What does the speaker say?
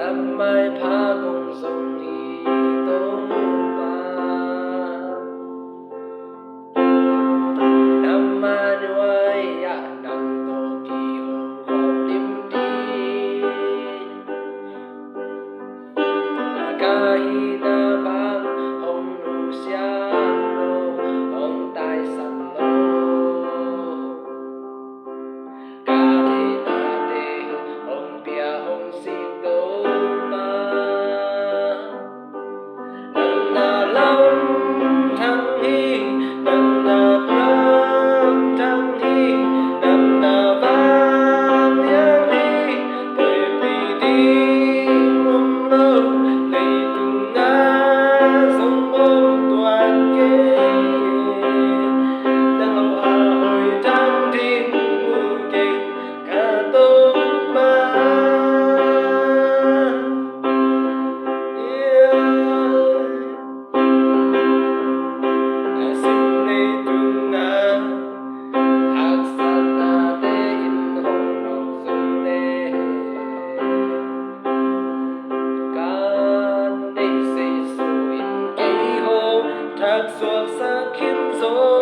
Năm mai phá cùng dòng ý tố ba Năm mai nuôi ya năm tô kỳ hồ khổ liêm đi Ca hi na bang ông nu xiang lô ông tai sẵn lô Ca thi na tê ông bia ông si tô ma Nâng na lâm thăng hi Nâng na lâm thăng hi Nâng na vang nhang hi Tê bì đi mông lơ Lê tung nga sông ôm toàn kê Nâng hậu hạ hồi trang thiên mù kinh Ca tô ba Thật suốt xa khiến gió